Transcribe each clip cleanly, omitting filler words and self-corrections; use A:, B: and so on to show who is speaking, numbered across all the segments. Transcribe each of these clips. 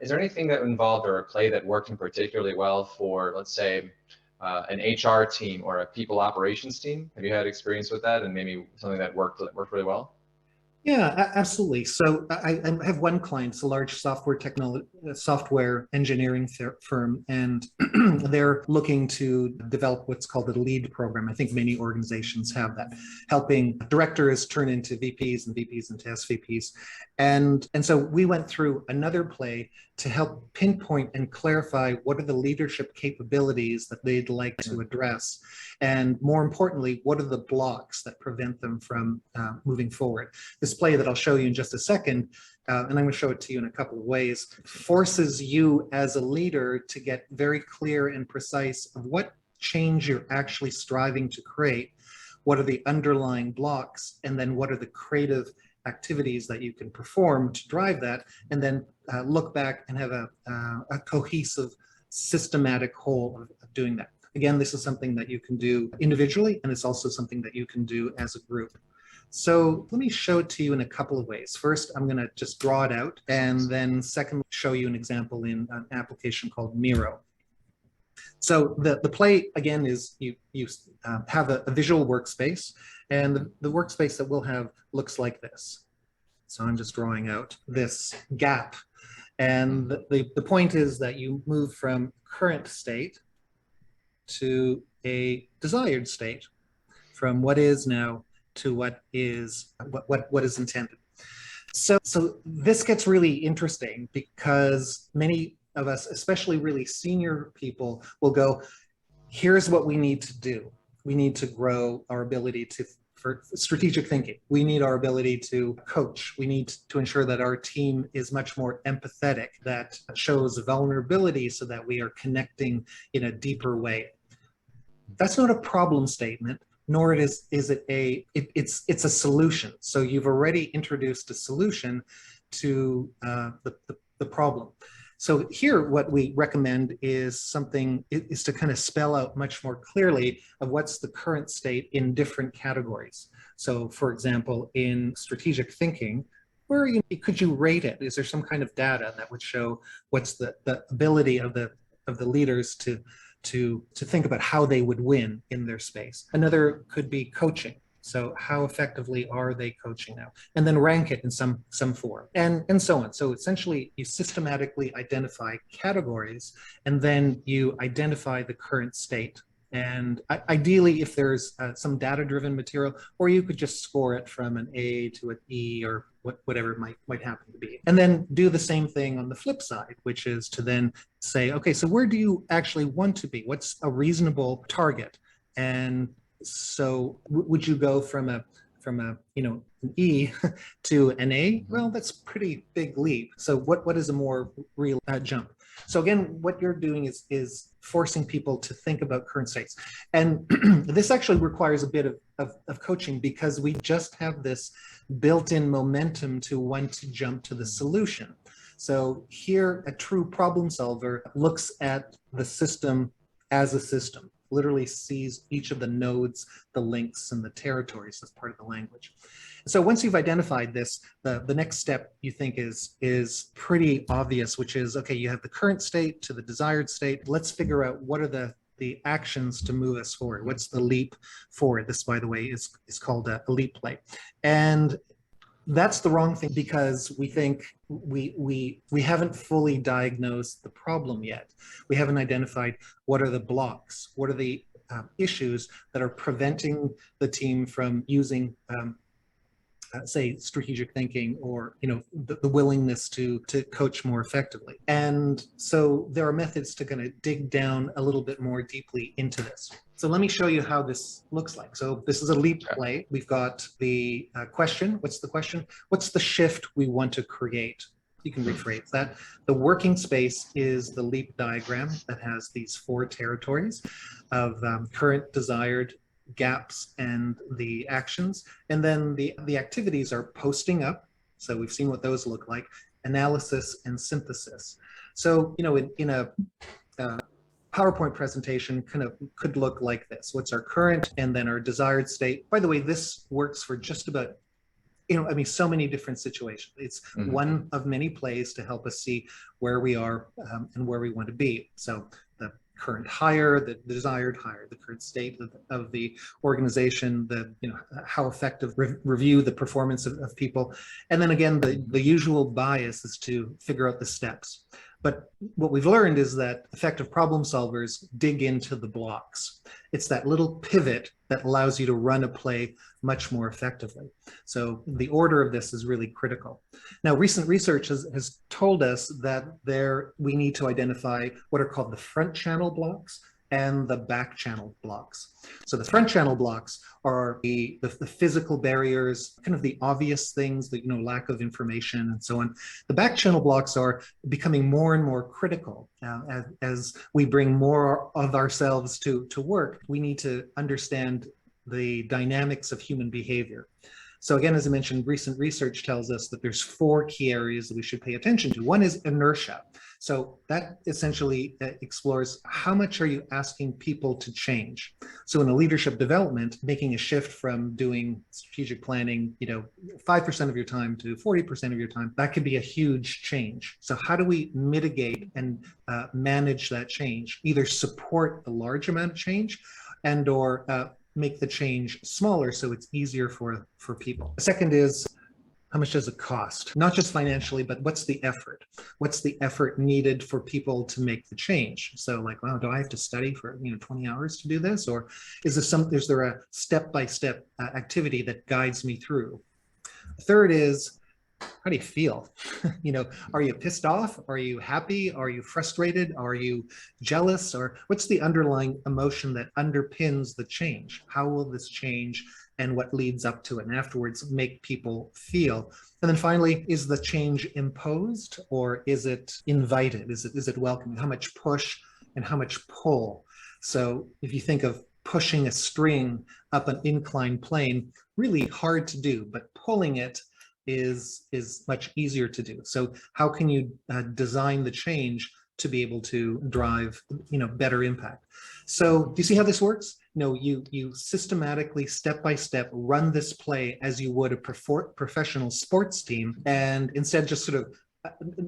A: Is there anything that involved or a play that worked in particularly well for, let's say, an HR team or a people operations team? Have you had experience with that, and maybe something that worked really well?
B: Yeah, absolutely. So I have one client, it's a large software engineering firm, and they're looking to develop what's called a lead program. I think many organizations have that, helping directors turn into VPs and VPs into SVPs. And so we went through another play to help pinpoint and clarify what are the leadership capabilities that they'd like to address. And more importantly, what are the blocks that prevent them from moving forward? This play that I'll show you in just a second, and I'm going to show it to you in a couple of ways, forces you as a leader to get very clear and precise of what change you're actually striving to create, what are the underlying blocks, and then what are the creative activities that you can perform to drive that, and then look back and have a cohesive, systematic whole of doing that. Again, this is something that you can do individually, and it's also something that you can do as a group. So let me show it to you in a couple of ways. First, I'm going to just draw it out, and then second, show you an example in an application called Miro. So the play, again, is you have a visual workspace, and the workspace that we'll have looks like this. So I'm just drawing out this gap. And the point is that you move from current state to a desired state, from what is now to what is intended. So this gets really interesting because many of us, especially really senior people, will go, here's what we need to do. We need to grow our ability for strategic thinking. We need our ability to coach. We need to ensure that our team is much more empathetic, that shows vulnerability so that we are connecting in a deeper way. That's not a problem statement, nor is it it's a solution. So you've already introduced a solution to the problem. So here, what we recommend is to kind of spell out much more clearly of what's the current state in different categories. So for example, in strategic thinking, where could you rate it? Is there some kind of data that would show what's the ability of the leaders to think about how they would win in their space? Another could be coaching. So how effectively are they coaching now? And then rank it in some form, and so on. So essentially, you systematically identify categories, and then you identify the current state. And ideally, if there's some data-driven material, or you could just score it from an A to an E, or whatever it might happen to be. And then do the same thing on the flip side, which is to then say, okay, so where do you actually want to be? What's a reasonable target? And so would you go from an E to an A? Well, that's a pretty big leap. So what is a more real jump? So again, what you're doing is forcing people to think about current states. And this actually requires a bit of coaching, because we just have this built-in momentum to want to jump to the solution. So here, a true problem solver looks at the system as a system, literally sees each of the nodes, the links, and the territories as part of the language. So once you've identified this, the next step you think is pretty obvious, which is, okay, you have the current state to the desired state. Let's figure out what are the actions to move us forward. What's the leap forward? This, by the way, is called a leap play. And that's the wrong thing, because we think we haven't fully diagnosed the problem yet. We haven't identified what are the blocks, what are the issues that are preventing the team from using say strategic thinking, or the willingness to coach more effectively. And so there are methods to kind of dig down a little bit more deeply into this. So let me show you how this looks like. So this is a leap play. We've got the question. What's the question? What's the shift we want to create? You can rephrase that. The working space is the leap diagram that has these 4 territories of current, desired, gaps, and the actions. And then the activities are posting up. So we've seen what those look like, analysis, and synthesis. So, in a PowerPoint presentation could look like this. What's our current, and then our desired state. By the way, this works for just about I mean, so many different situations. It's one of many plays to help us see where we are and where we want to be. So the current hire, the desired hire, the current state of the organization, how effective review the performance of people. And then again, the usual bias is to figure out the steps. But what we've learned is that effective problem solvers dig into the blocks. It's that little pivot that allows you to run a play much more effectively. So the order of this is really critical. Now, recent research has told us that we need to identify what are called the front channel blocks and the back channel blocks. So the front channel blocks are the physical barriers, kind of the obvious things, that lack of information and so on. The back channel blocks are becoming more and more critical. As we bring more of ourselves to work, we need to understand the dynamics of human behavior. So again, as I mentioned, recent research tells us that there's 4 key areas that we should pay attention to. One is inertia. So that essentially explores how much are you asking people to change. So in a leadership development, making a shift from doing strategic planning, 5% of your time to 40% of your time, that could be a huge change. So how do we mitigate and manage that change? Either support a large amount of change and or make the change smaller so it's easier for people. The second is, how much does it cost? Not just financially, but what's the effort? What's the effort needed for people to make the change? So like, well, do I have to study for 20 hours to do this? Or is there a step-by-step activity that guides me through? The third is, how do you feel? Are you pissed off? Are you happy? Are you frustrated? Are you jealous? Or what's the underlying emotion that underpins the change? How will this change and what leads up to it and afterwards make people feel? And then finally, is the change imposed or is it invited? Is it welcoming? How much push and how much pull? So if you think of pushing a string up an inclined plane, really hard to do, but pulling it is much easier to do. So how can you design the change to be able to drive better impact? So do you see how this works? You systematically, step by step, run this play as you would a professional sports team, and instead just sort of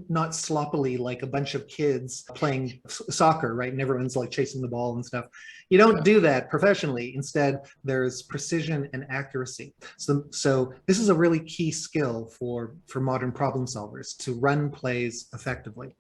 B: not sloppily like a bunch of kids playing soccer, right? And everyone's like chasing the ball and stuff. You don't do that professionally. Instead, there's precision and accuracy. So this is a really key skill for modern problem solvers, to run plays effectively.